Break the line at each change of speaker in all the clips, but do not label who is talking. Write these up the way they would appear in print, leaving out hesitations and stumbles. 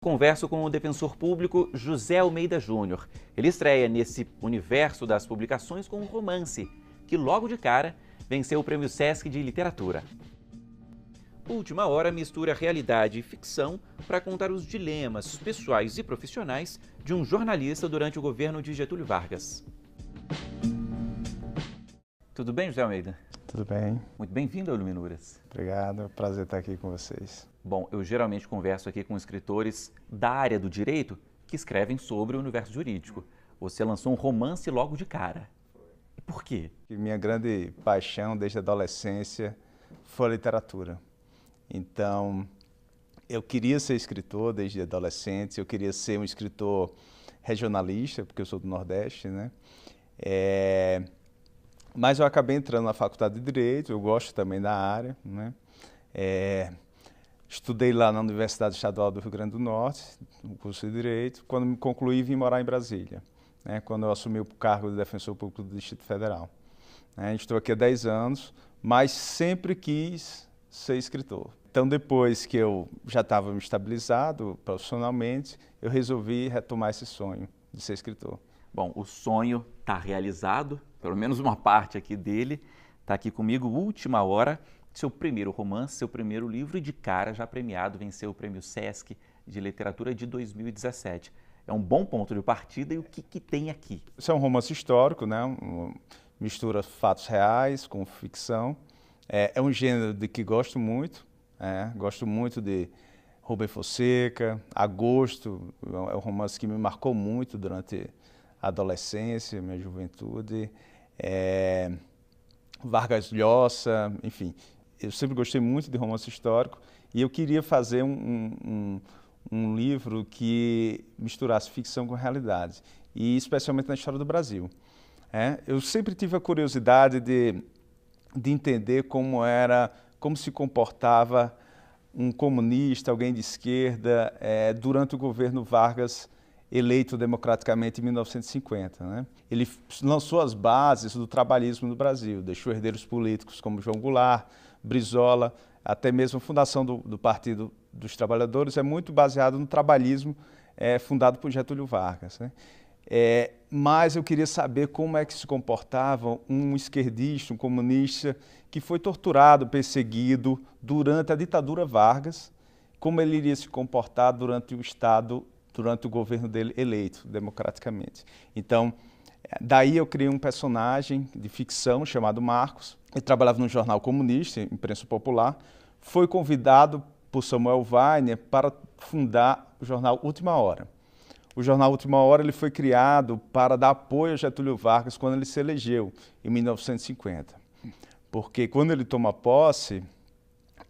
Converso com o defensor público José Almeida Júnior. Ele estreia nesse universo das publicações com um romance, que logo de cara venceu o Prêmio Sesc de Literatura. Última Hora mistura realidade e ficção para contar os dilemas pessoais e profissionais de um jornalista durante o governo de Getúlio Vargas. Tudo bem, José Almeida?
Tudo bem.
Muito bem-vindo ao Iluminuras.
Obrigado, é um prazer estar aqui com vocês.
Bom, eu geralmente converso aqui com escritores da área do direito que escrevem sobre o universo jurídico. Você lançou um romance logo de cara. E por quê?
Minha grande paixão desde a adolescência foi a literatura. Então, eu queria ser escritor desde adolescente, eu queria ser um escritor regionalista, porque eu sou do Nordeste, né? Mas eu acabei entrando na faculdade de Direito, eu gosto também da área, né? Estudei lá na Universidade Estadual do Rio Grande do Norte, no curso de Direito. Quando me concluí, vim morar em Brasília, né? Quando eu assumi o cargo de defensor público do Distrito Federal. Estou aqui há 10 anos, mas sempre quis ser escritor. Então, depois que eu já estava me estabilizado profissionalmente, eu resolvi retomar esse sonho de ser escritor.
Bom, o sonho está realizado, pelo menos uma parte aqui dele. Está aqui comigo, Última Hora, seu primeiro romance, seu primeiro livro, e de cara já premiado, venceu o Prêmio Sesc de Literatura de 2017. É um bom ponto de partida. E o que tem aqui?
Isso é um romance histórico, né? Mistura fatos reais com ficção. É um gênero de que gosto muito. Gosto muito de Rubem Fonseca, Agosto, é um romance que me marcou muito durante a adolescência, minha juventude. Vargas Llosa, enfim. Eu sempre gostei muito de romance histórico e eu queria fazer um livro que misturasse ficção com realidade, e especialmente na história do Brasil. Eu sempre tive a curiosidade de entender como se comportava um comunista, alguém de esquerda, durante o governo Vargas, eleito democraticamente em 1950. Né? Ele lançou as bases do trabalhismo no Brasil, deixou herdeiros políticos como João Goulart, Brizola, até mesmo a fundação do Partido dos Trabalhadores é muito baseado no trabalhismo fundado por Getúlio Vargas. Né? Mas eu queria saber como é que se comportava um esquerdista, um comunista, que foi torturado, perseguido durante a ditadura Vargas, como ele iria se comportar durante o governo dele eleito democraticamente. Então, daí eu criei um personagem de ficção chamado Marcos. Ele trabalhava num jornal comunista, Imprensa Popular. Foi convidado por Samuel Weiner para fundar o jornal Última Hora. O jornal Última Hora ele foi criado para dar apoio a Getúlio Vargas quando ele se elegeu, em 1950. Porque quando ele toma posse,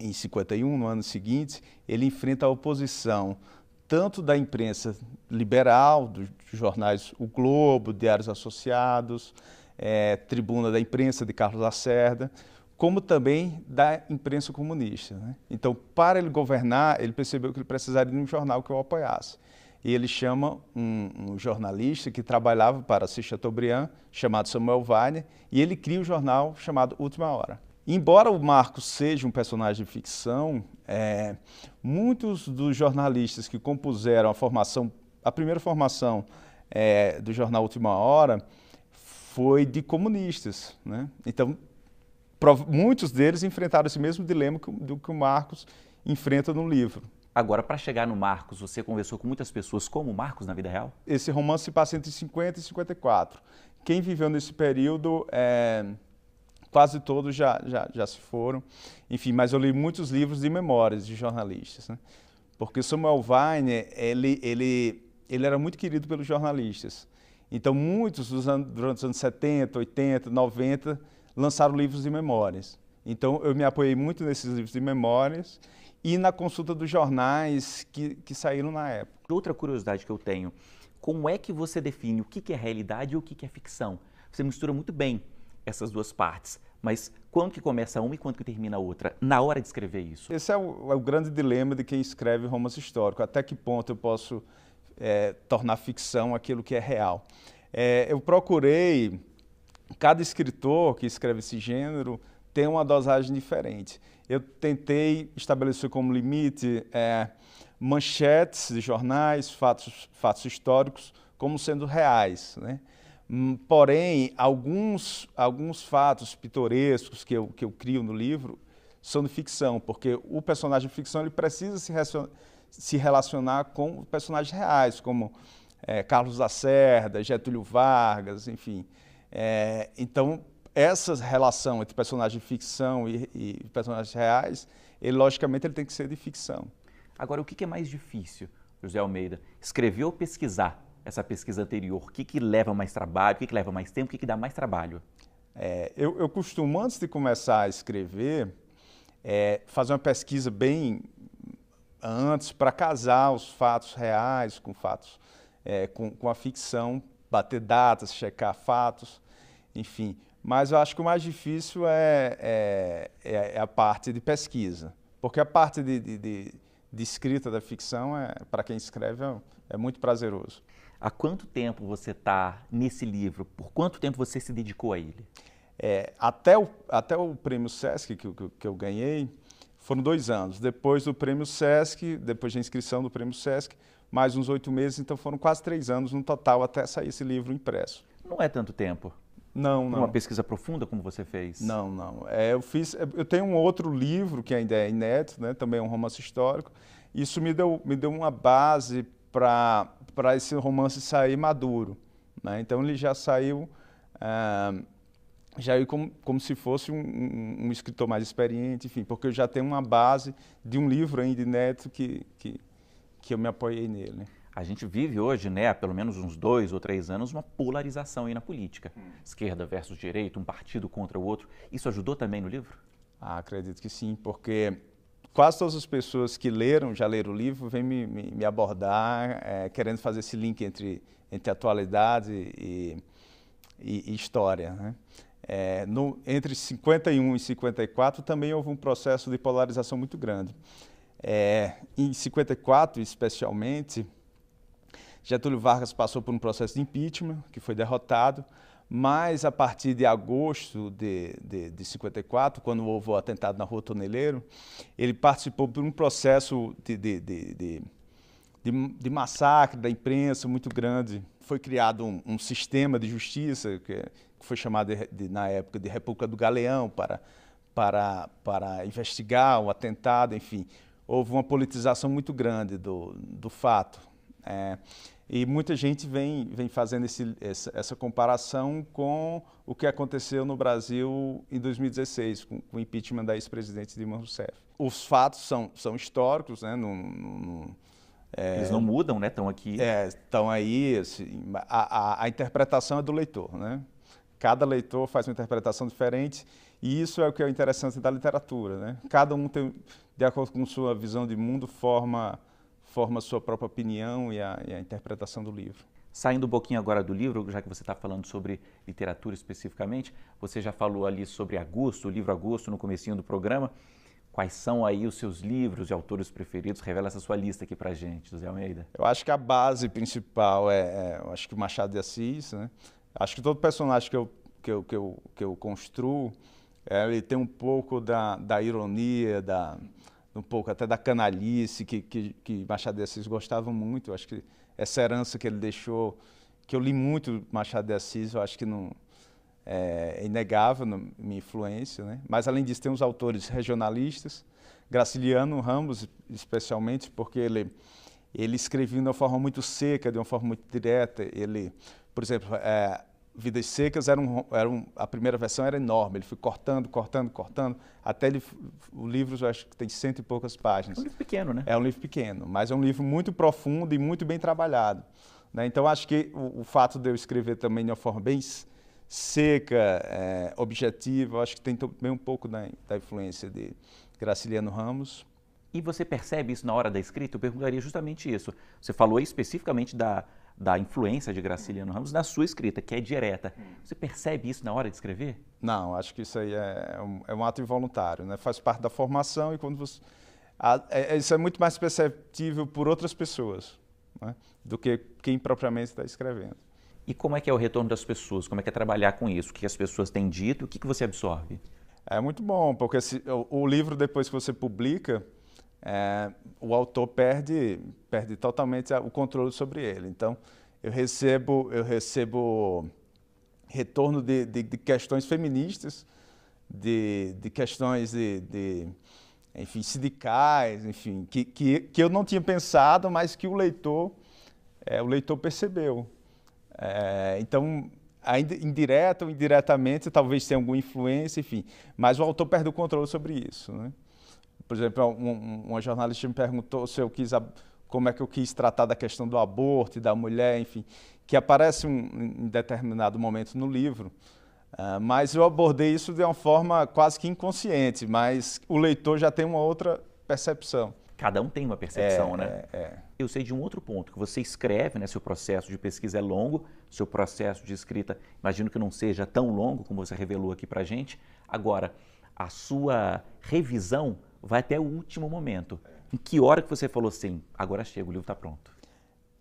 em 51, no ano seguinte, ele enfrenta a oposição tanto da imprensa liberal, dos jornais O Globo, Diários Associados, Tribuna da Imprensa, de Carlos Lacerda, como também da imprensa comunista. Né? Então, para ele governar, ele percebeu que ele precisaria de um jornal que o apoiasse. E ele chama um jornalista que trabalhava para Assis Chateaubriand, chamado Samuel Weiner, e ele cria um jornal chamado Última Hora. Embora o Marcos seja um personagem de ficção, muitos dos jornalistas que compuseram a primeira formação do jornal Última Hora foi de comunistas. Né? Então, muitos deles enfrentaram esse mesmo dilema do que o Marcos enfrenta no livro.
Agora, para chegar no Marcos, você conversou com muitas pessoas como o Marcos na vida real?
Esse romance se passa entre 50 e 54. Quem viveu nesse período, quase todos já se foram. Enfim, mas eu li muitos livros de memórias de jornalistas. Né? Porque Samuel Weiner, ele era muito querido pelos jornalistas. Então, muitos, durante os anos 70, 80, 90, lançaram livros de memórias. Então, eu me apoiei muito nesses livros de memórias e na consulta dos jornais que saíram na época.
Outra curiosidade que eu tenho, como é que você define o que é realidade e o que é ficção? Você mistura muito bem essas duas partes, mas quando que começa uma e quando que termina a outra, na hora de escrever isso?
Esse é o grande dilema de quem escreve romance histórico, até que ponto eu posso tornar ficção aquilo que é real. Eu procurei, cada escritor que escreve esse gênero tem uma dosagem diferente. Eu tentei estabelecer como limite manchetes de jornais, fatos históricos, como sendo reais, né? Porém, alguns fatos pitorescos que eu crio no livro são de ficção, porque o personagem de ficção ele precisa se relacionar com personagens reais, como Carlos Lacerda, Getúlio Vargas, enfim. Então, essa relação entre personagem de ficção e personagens reais, logicamente, ele tem que ser de ficção.
Agora, o que é mais difícil, José Almeida? Escrever ou pesquisar essa pesquisa anterior? O que leva mais trabalho, o que leva mais tempo, o que dá mais trabalho?
Eu costumo, antes de começar a escrever, fazer uma pesquisa bem antes para casar os fatos reais com fatos, com a ficção, bater datas, checar fatos, enfim. Mas eu acho que o mais difícil é a parte de pesquisa, porque a parte de escrita da ficção, para quem escreve, é muito prazeroso.
Há quanto tempo você está nesse livro? Por quanto tempo você se dedicou a ele?
Até o Prêmio Sesc que eu ganhei, foram 2 anos. Depois do Prêmio Sesc, depois da inscrição do Prêmio Sesc, mais uns 8 meses, então foram quase 3 anos no total até sair esse livro impresso.
Não é tanto tempo?
Não.
Uma pesquisa profunda como você fez?
Não. Eu tenho um outro livro que ainda é inédito, né? Também é um romance histórico. Isso me deu uma base para esse romance sair maduro, né? Então ele já saiu como se fosse um escritor mais experiente, enfim, porque eu já tenho uma base de um livro ainda inédito que eu me apoiei nele, né?
A gente vive hoje, né, há pelo menos uns 2 ou 3 anos, uma polarização aí na política. Esquerda versus direita, um partido contra o outro. Isso ajudou também no livro?
Acredito que sim, porque quase todas as pessoas que já leram o livro, vêm me abordar, querendo fazer esse link entre atualidade e história, né? Entre 51 e 54 também houve um processo de polarização muito grande. Em 54, especialmente, Getúlio Vargas passou por um processo de impeachment, que foi derrotado, mas a partir de agosto de 54, quando houve o atentado na Rua Toneleiro, ele participou de um processo de massacre da imprensa muito grande. Foi criado um sistema de justiça, que foi chamado na época de República do Galeão, para investigar o atentado, enfim. Houve uma politização muito grande do fato. E muita gente vem fazendo essa comparação com o que aconteceu no Brasil em 2016, com o impeachment da ex-presidente Dilma Rousseff. Os fatos são históricos, né?
Eles não mudam, né? Estão aqui.
Estão aí. Assim, a interpretação é do leitor, né? Cada leitor faz uma interpretação diferente e isso é o que é interessante da literatura, né? Cada um tem, de acordo com sua visão de mundo, forma a sua própria opinião e a interpretação do livro.
Saindo um pouquinho agora do livro, já que você está falando sobre literatura especificamente, você já falou ali sobre Augusto, o livro Augusto, no comecinho do programa. Quais são aí os seus livros e autores preferidos? Revela essa sua lista aqui pra gente, José Almeida.
Eu acho que a base principal eu acho que o Machado de Assis, né? Acho que todo personagem que eu construo, ele tem um pouco da ironia, um pouco até da canalice que Machado de Assis gostava muito. Eu acho que essa herança que ele deixou, que eu li muito Machado de Assis, eu acho que não é inegável na minha influência, né? Mas além disso tem os autores regionalistas, Graciliano Ramos especialmente, porque ele escrevia de uma forma muito seca, de uma forma muito direta. Ele, por exemplo, Vidas Secas a primeira versão era enorme, ele foi cortando, até o livro eu acho que tem 100 e poucas páginas.
É um livro pequeno, né?
É um livro pequeno, mas é um livro muito profundo e muito bem trabalhado, né? Então acho que o fato de eu escrever também de uma forma bem seca, objetiva, eu acho que tem também um pouco da influência de Graciliano Ramos.
E você percebe isso na hora da escrita? Eu perguntaria justamente isso. Você falou especificamente da influência de Graciliano Ramos na sua escrita, que é direta. Você percebe isso na hora de escrever?
Não, acho que isso aí é um ato involuntário, né? Faz parte da formação e quando você... isso é muito mais perceptível por outras pessoas, né? Do que quem propriamente está escrevendo.
E como é que é o retorno das pessoas? Como é que é trabalhar com isso? O que as pessoas têm dito? O que você absorve?
É muito bom, porque o livro, depois que você publica, o autor perde totalmente o controle sobre ele. Então, eu recebo retorno de questões feministas, de questões enfim, sindicais, enfim, que eu não tinha pensado, mas que o leitor percebeu. Então, ainda indireta ou indiretamente, talvez tenha alguma influência, enfim, mas o autor perde o controle sobre isso, né? Por exemplo, uma jornalista me perguntou como é que eu quis tratar da questão do aborto e da mulher, enfim, que aparece em determinado momento no livro, mas eu abordei isso de uma forma quase que inconsciente, mas o leitor já tem uma outra percepção.
Cada um tem uma percepção, né? Eu sei de um outro ponto, que você escreve, né? Seu processo de pesquisa é longo, seu processo de escrita, imagino que não seja tão longo como você revelou aqui pra gente. Agora, a sua revisão vai até o último momento. Em que hora que você falou assim, agora chega, o livro está pronto?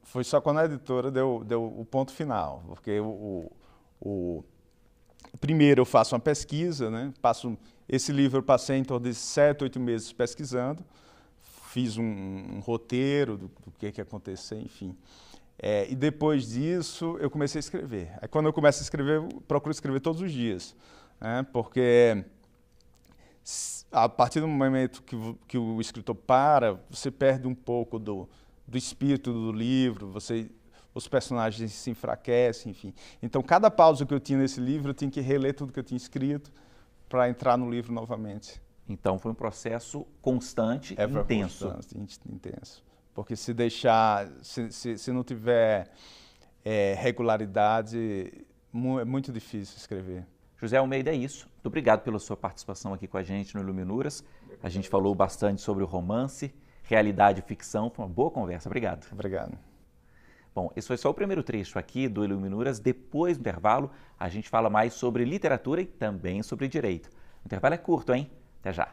Foi só quando a editora deu o ponto final, porque primeiro eu faço uma pesquisa, né? Esse livro eu passei em torno de 7, 8 meses pesquisando, fiz um roteiro do que ia acontecer, enfim. E depois disso eu comecei a escrever. Aí quando eu começo a escrever, eu procuro escrever todos os dias, né? Porque a partir do momento que o escritor para, você perde um pouco do espírito do livro, os personagens se enfraquecem, enfim. Então, cada pausa que eu tinha nesse livro, eu tinha que reler tudo que eu tinha escrito para entrar no livro novamente.
Então, foi um processo constante e intenso.
Constante, intenso. Porque se não tiver regularidade, é muito difícil escrever.
José Almeida, é isso. Muito obrigado pela sua participação aqui com a gente no Iluminuras. A gente falou bastante sobre o romance, realidade e ficção. Foi uma boa conversa. Obrigado.
Obrigado.
Bom, esse foi só o primeiro trecho aqui do Iluminuras. Depois do intervalo, a gente fala mais sobre literatura e também sobre direito. O intervalo é curto, hein? Até já.